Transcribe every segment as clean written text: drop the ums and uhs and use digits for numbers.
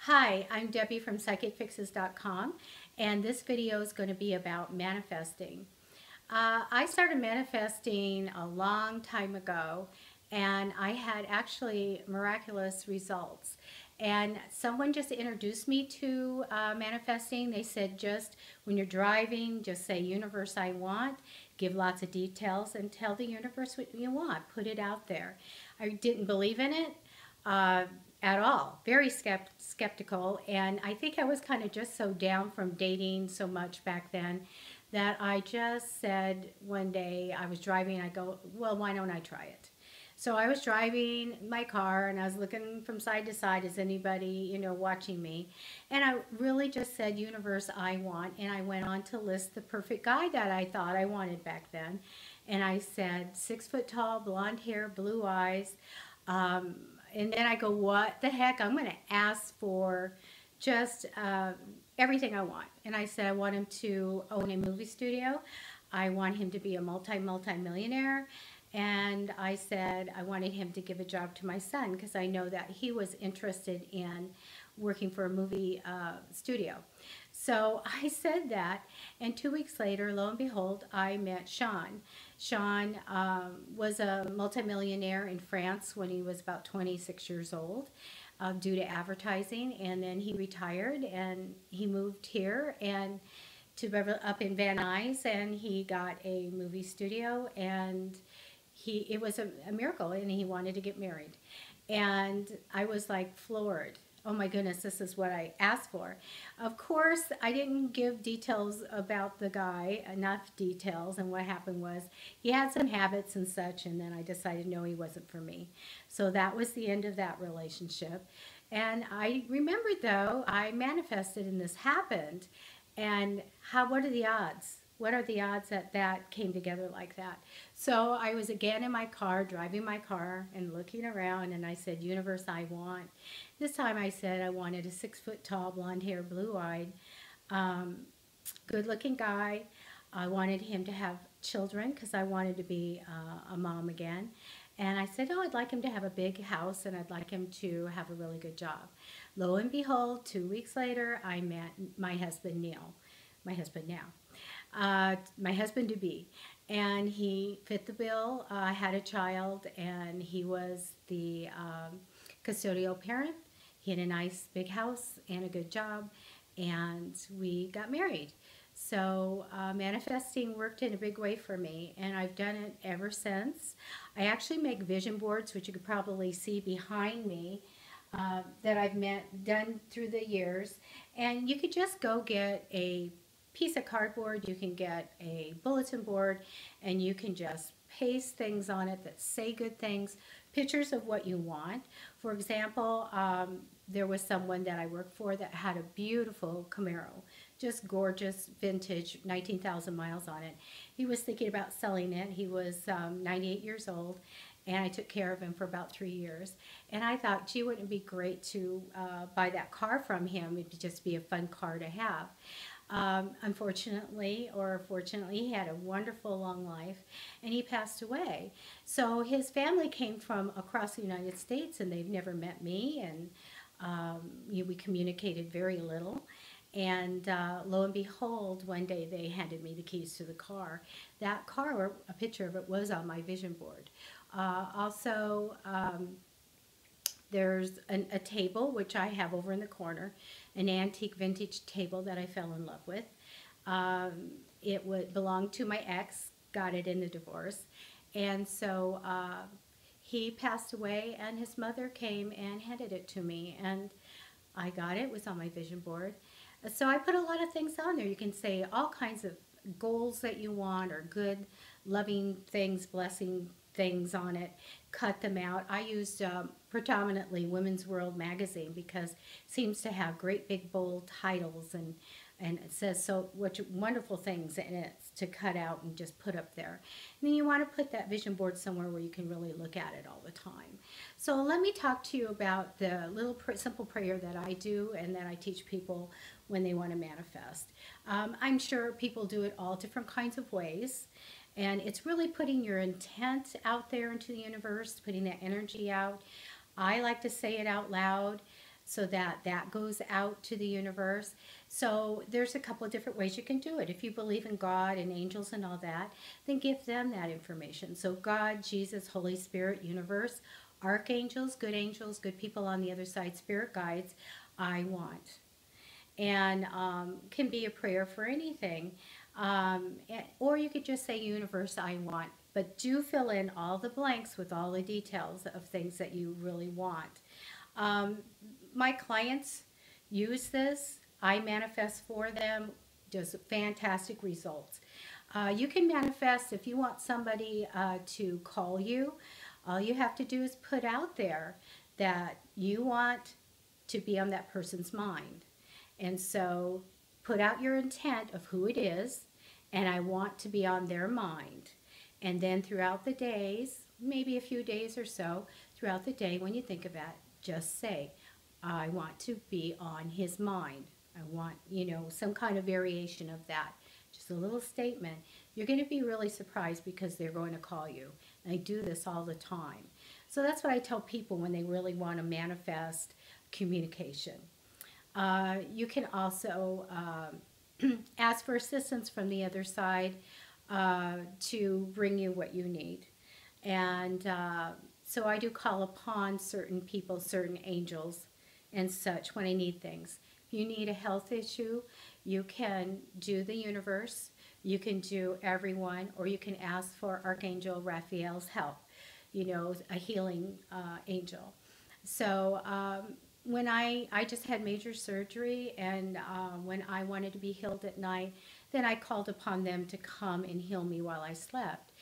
Hi, I'm Debbie from PsychicFixes.com, and this video is going to be about manifesting. I started manifesting a long time ago, and I had actually miraculous results. And someone just introduced me to manifesting. They said, just when you're driving, just say, Universe, I want, give lots of details, and tell the universe what you want. Put it out there. I didn't believe in it uh, at all. Very skeptical. And I think I was kind of just so down from dating so much back then that I just said one day, I was driving, I go, well, why don't I try it? So I was driving my car and I was looking from side to side, is anybody, watching me? And I really just said, Universe, I want. And I went on to list the perfect guy that I thought I wanted back then. And I said, 6 foot tall, blonde hair, blue eyes. Um, and then I go, what the heck? I'm going to ask for just everything I want. And I said, I want him to own a movie studio. I want him to be a multi-millionaire. And I said I wanted him to give a job to my son because I know that he was interested in working for a movie studio. So I said that, and 2 weeks later, lo and behold, I met Sean. Sean was a multimillionaire in France when he was about 26 years old due to advertising, and then he retired and he moved here and up in Van Nuys, and he got a movie studio, and it was a miracle, and he wanted to get married. And I was like floored. Oh my goodness, this is what I asked for. Of course, I didn't give details about the guy, enough details, and what happened was he had some habits and such, and then I decided no, he wasn't for me. So that was the end of that relationship. And I remembered though, I manifested and this happened. And what are the odds? What are the odds that that came together like that? So I was again in my car, driving my car and looking around, and I said, Universe, I want. This time I said I wanted a 6 foot tall, blonde hair, blue eyed, um, good looking guy. I wanted him to have children because I wanted to be a mom again. And I said, oh, I'd like him to have a big house and I'd like him to have a really good job. Lo and behold, 2 weeks later, I met my husband, Neil, my husband now, my husband to be. And he fit the bill. I had a child, and he was the custodial parent. He had a nice big house and a good job, and we got married. So manifesting worked in a big way for me, and I've done it ever since. I actually make vision boards, which you could probably see behind me, that done through the years. And you could just go get a piece of cardboard, you can get a bulletin board, and you can just paste things on it that say good things, pictures of what you want. For example, there was someone that I worked for that had a beautiful Camaro, just gorgeous, vintage, 19,000 miles on it. He was thinking about selling it. He was 98 years old, and I took care of him for about 3 years. And I thought, gee, wouldn't it be great to buy that car from him? It'd just be a fun car to have. Unfortunately, or fortunately, he had a wonderful long life and he passed away. So his family came from across the United States and they've never met me, and we communicated very little. And lo and behold, one day they handed me the keys to the car. That car, a picture of it, was on my vision board. Also, there's a table, which I have over in the corner, an antique vintage table that I fell in love with. It would belong to my ex, got it in the divorce. And so he passed away, and his mother came and handed it to me. And I got it, it was on my vision board. So I put a lot of things on there. You can say all kinds of goals that you want, or good, loving things, blessing things on it, cut them out. I used predominantly Women's World magazine because it seems to have great big bold titles, and it says so much wonderful things in it to cut out and just put up there. And then you want to put that vision board somewhere where you can really look at it all the time. So let me talk to you about the little simple prayer that I do and that I teach people when they want to manifest. I'm sure people do it all different kinds of ways. And it's really putting your intent out there into the universe, putting that energy out. I like to say it out loud. so that that goes out to the universe. So there's a couple of different ways you can do it. If you believe in God and angels and all that, then give them that information. So God, Jesus, Holy Spirit, universe, archangels, good people on the other side, spirit guides, I want. And can be a prayer for anything. Or you could just say, universe, I want. But do fill in all the blanks with all the details of things that you really want. Um, my clients use this. I manifest for them. Does fantastic results. You can manifest if you want somebody to call you. All you have to do is put out there that you want to be on that person's mind. And so put out your intent of who it is, and I want to be on their mind. And then throughout the days, maybe a few days or so, throughout the day when you think of that, just say, I want to be on his mind. I want, some kind of variation of that. Just a little statement. You're going to be really surprised because they're going to call you. And I do this all the time. So that's what I tell people when they really want to manifest communication. You can also ask for assistance from the other side to bring you what you need. And so I do call upon certain people, certain angels and such when I need things. If you need a health issue, you can do the universe, you can do everyone, or you can ask for Archangel Raphael's help, a healing angel. So when I just had major surgery, and when I wanted to be healed at night, then I called upon them to come and heal me while I slept.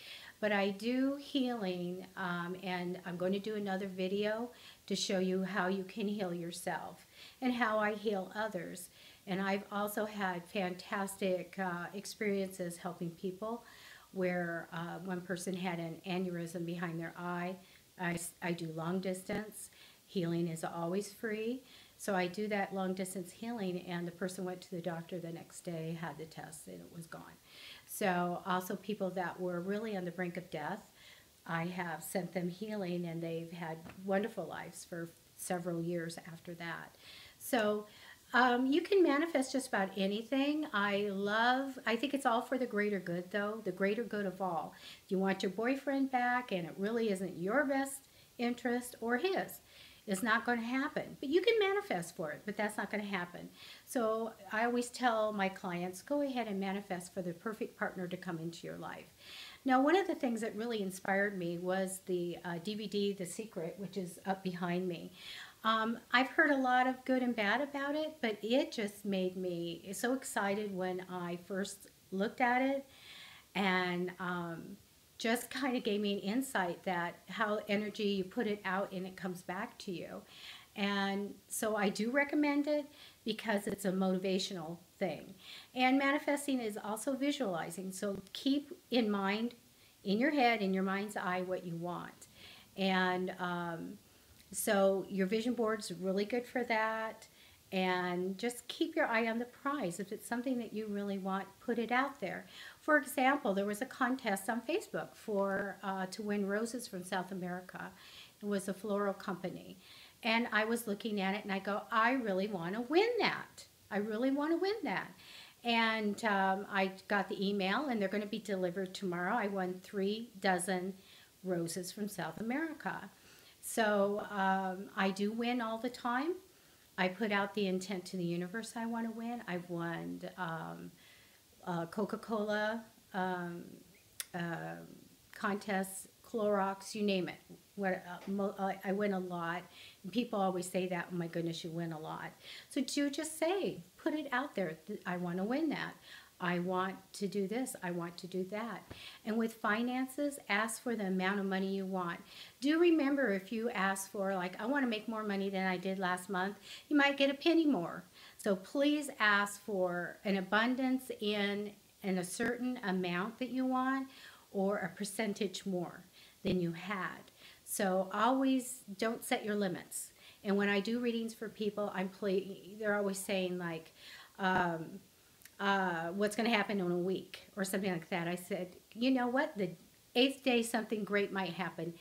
But I do healing, and I'm going to do another video to show you how you can heal yourself and how I heal others. And I've also had fantastic experiences helping people where one person had an aneurysm behind their eye. I do long distance. Healing is always free. So I do that long distance healing, and the person went to the doctor the next day, had the test, and it was gone. So also people that were really on the brink of death, I have sent them healing, and they've had wonderful lives for several years after that. So you can manifest just about anything. I think it's all for the greater good, though, the greater good of all. If you want your boyfriend back and it really isn't your best interest or his, it's not going to happen. But you can manifest for it, but that's not going to happen. So I always tell my clients, go ahead and manifest for the perfect partner to come into your life. Now, one of the things that really inspired me was the DVD, The Secret, which is up behind me. I've heard a lot of good and bad about it, but it just made me so excited when I first looked at it, and just kind of gave me an insight that how energy, you put it out and it comes back to you. And so I do recommend it because it's a motivational thing. And manifesting is also visualizing. So keep in mind, in your head, in your mind's eye, what you want. And so your vision board's really good for that. And just keep your eye on the prize. If it's something that you really want, put it out there. For example, there was a contest on Facebook for to win roses from South America. It was a floral company. And I was looking at it and I go, I really want to win that. I really want to win that. And I got the email, and they're going to be delivered tomorrow. I won 3 dozen roses from South America. So I do win all the time. I put out the intent to the universe I want to win. I've won Coca-Cola contests, Clorox, you name it. I win a lot. And people always say that, oh my goodness, you win a lot. So just say, put it out there. I want to win that. I want to do this. I want to do that. And with finances, ask for the amount of money you want. Do remember, if you ask for, like, I want to make more money than I did last month, you might get a penny more. So please ask for an abundance in a certain amount that you want, or a percentage more than you had. So always don't set your limits. And when I do readings for people, they're always saying, like, what's going to happen in a week or something like that. I said, you know what? The 8th day, something great might happen.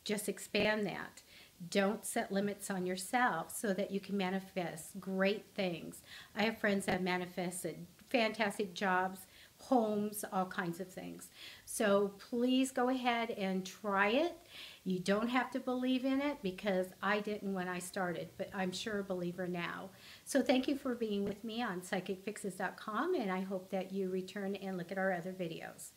Just expand that. Don't set limits on yourself so that you can manifest great things. I have friends that have manifested fantastic jobs, homes, all kinds of things. So please go ahead and try it. You don't have to believe in it because I didn't when I started, but I'm sure a believer now. So thank you for being with me on psychicfixes.com, and I hope that you return and look at our other videos.